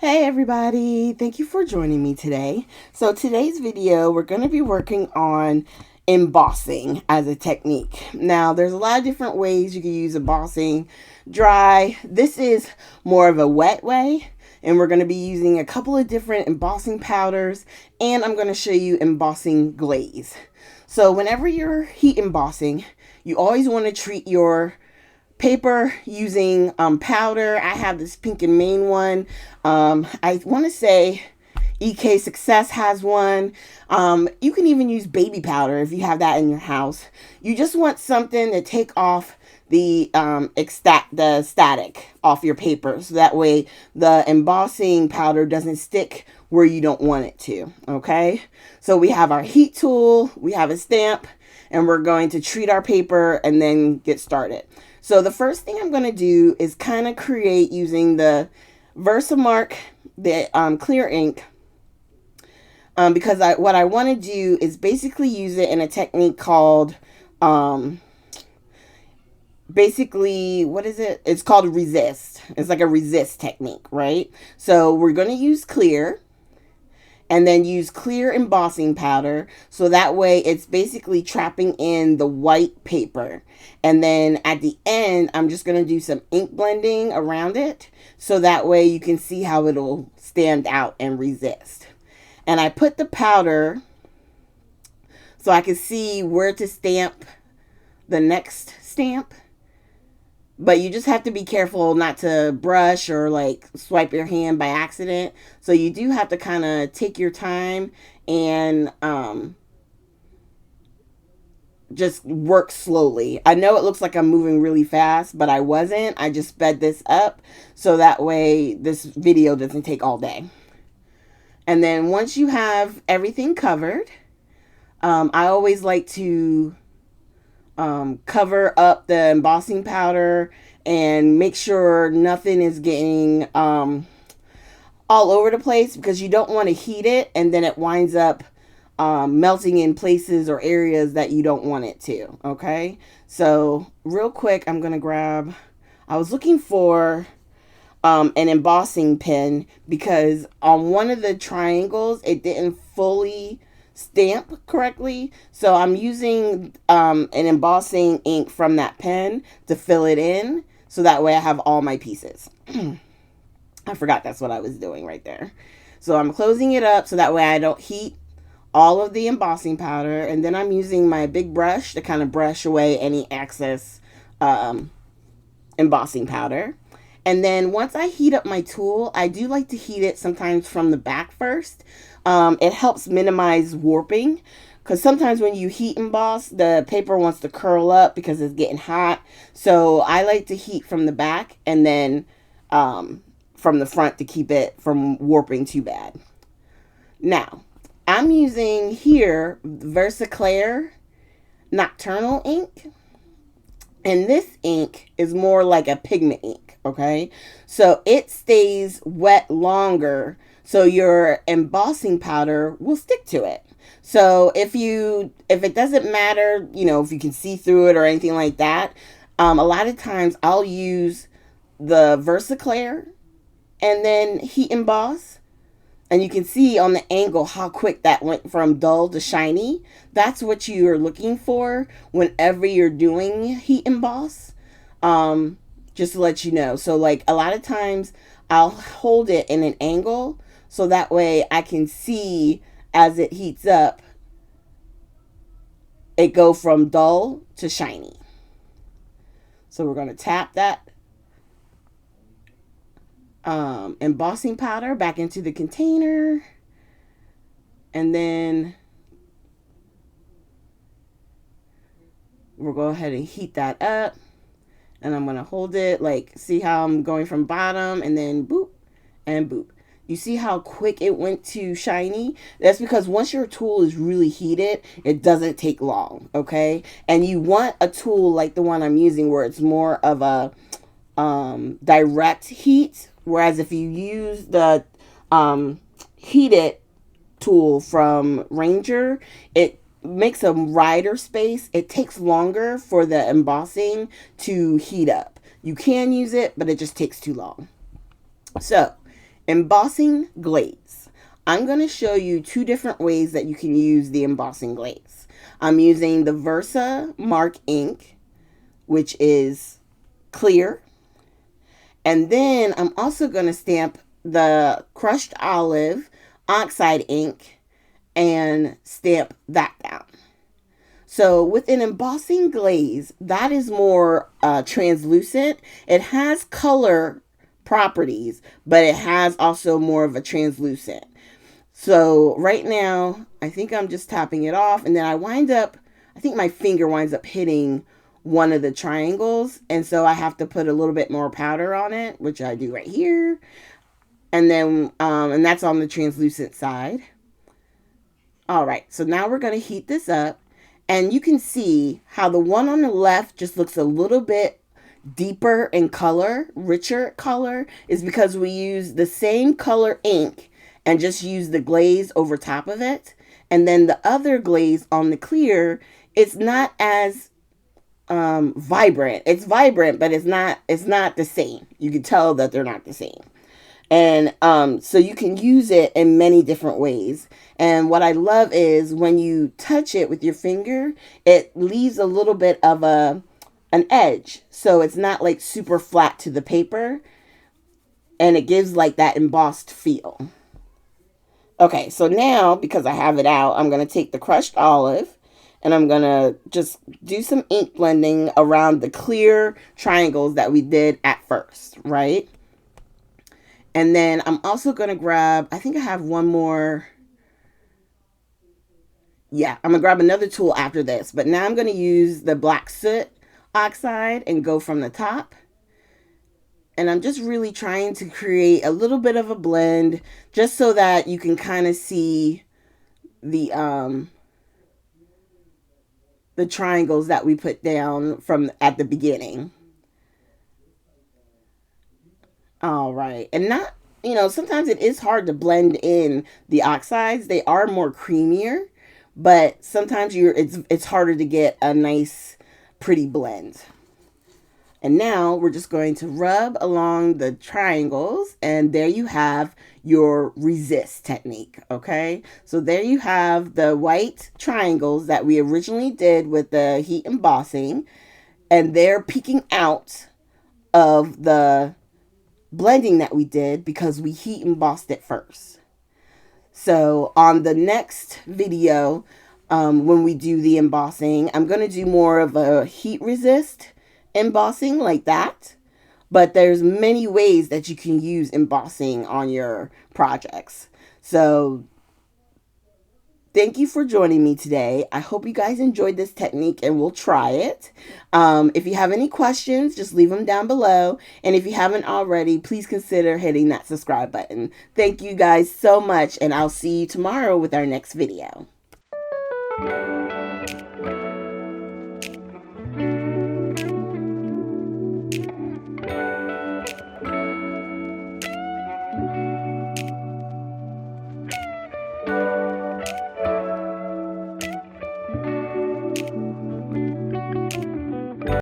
Hey everybody, thank you for joining me today. So today's video, we're going to be working on embossing as a technique. Now, there's a lot of different ways you can use embossing. Dry, this is more of a wet way, and we're going to be using a couple of different embossing powders, and I'm going to show you embossing glaze. So whenever you're heat embossing, you always want to treat your paper using powder. I have this Pink and Main one. I want to say EK Success has one. You can even use baby powder if you have that in your house. You just want something to take off the static off your paper, so that way the embossing powder doesn't stick where you don't want it to. Okay, so we have our heat tool, we have a stamp, and we're going to treat our paper and then get started. So the first thing I'm going to do is kind of create using the Versamark, the clear ink, because what I want to do is basically use it in a technique called, basically, what is it? It's called resist. It's like a resist technique, right? So we're going to use clear, and then use clear embossing powder, so that way it's basically trapping in the white paper. And then at the end, I'm just going to do some ink blending around it, so that way you can see how it'll stand out and resist. And I put the powder so I can see where to stamp the next stamp. But you just have to be careful not to brush or like swipe your hand by accident. So you do have to kind of take your time and just work slowly. I know it looks like I'm moving really fast, but I wasn't. I just sped this up so that way this video doesn't take all day. And then once you have everything covered, I always like to cover up the embossing powder and make sure nothing is getting all over the place, because you don't want to heat it and then it winds up melting in places or areas that you don't want it to. Okay, so real quick, I'm gonna grab, I was looking for an embossing pen, because on one of the triangles it didn't fully stamp correctly, so I'm using an embossing ink from that pen to fill it in, so that way I have all my pieces. I forgot that's what I was doing right there. So I'm closing it up so that way I don't heat all of the embossing powder, and then I'm using my big brush to kind of brush away any excess embossing powder. And then once I heat up my tool, I do like to heat it sometimes from the back first. It helps minimize warping, because sometimes when you heat emboss, the paper wants to curl up because it's getting hot. So I like to heat from the back and then from the front to keep it from warping too bad. Now, I'm using here Versaclear Nocturnal ink, and this ink is more like a pigment ink, okay? So it stays wet longer, so your embossing powder will stick to it. So if it doesn't matter, if you can see through it or anything like that, a lot of times I'll use the Versaclear and then heat emboss, and you can see on the angle how quick that went from dull to shiny. That's what you're looking for whenever you're doing heat emboss. Just to let you know. So like a lot of times I'll hold it in an angle, so that way I can see as it heats up, it go from dull to shiny. So we're going to tap that embossing powder back into the container, and then we'll go ahead and heat that up. And I'm going to hold it, like, see how I'm going from bottom and then boop and boop. You see how quick it went to shiny? That's because once your tool is really heated, it doesn't take long, okay? And you want a tool like the one I'm using where it's more of a direct heat. Whereas if you use the heated tool from Ranger, it makes a wider space. It takes longer for the embossing to heat up. You can use it, but it just takes too long. So Embossing glaze. I'm going to show you two different ways that you can use the embossing glaze. I'm using the Versamark ink, which is clear. And then I'm also going to stamp the crushed olive oxide ink and stamp that down. So with an embossing glaze, that is more translucent. It has color properties, but it has also more of a translucent. So right now, I think I'm just tapping it off, and then I think my finger winds up hitting one of the triangles, and so I have to put a little bit more powder on it, which I do right here. And then, and that's on the translucent side. All right, so now we're going to heat this up, and you can see how the one on the left just looks a little bit deeper in color, richer color, is because we use the same color ink and just use the glaze over top of it. And then the other glaze on the clear, it's not as vibrant. It's vibrant, but it's not the same. You can tell that they're not the same. And so you can use it in many different ways. And what I love is when you touch it with your finger, it leaves a little bit of an edge. So it's not like super flat to the paper. And it gives like that embossed feel. Okay, so now, because I have it out, I'm going to take the crushed olive and I'm going to just do some ink blending around the clear triangles that we did at first, right? And then I'm also going to grab, I think I have one more. Yeah, I'm going to grab another tool after this. But now I'm going to use the black soot oxide and go from the top. And I'm just really trying to create a little bit of a blend just so that you can kind of see the triangles that we put down from at the beginning. All right. And not, sometimes it is hard to blend in the oxides. They are more creamier, but sometimes it's harder to get a nice pretty blend. And now we're just going to rub along the triangles, and there you have your resist technique, okay? So there you have the white triangles that we originally did with the heat embossing, and they're peeking out of the blending that we did because we heat embossed it first. So on the next video, when we do the embossing, I'm going to do more of a heat resist embossing like that, but there's many ways that you can use embossing on your projects. So thank you for joining me today. I hope you guys enjoyed this technique and will try it. If you have any questions, just leave them down below. And if you haven't already, please consider hitting that subscribe button. Thank you guys so much, and I'll see you tomorrow with our next video.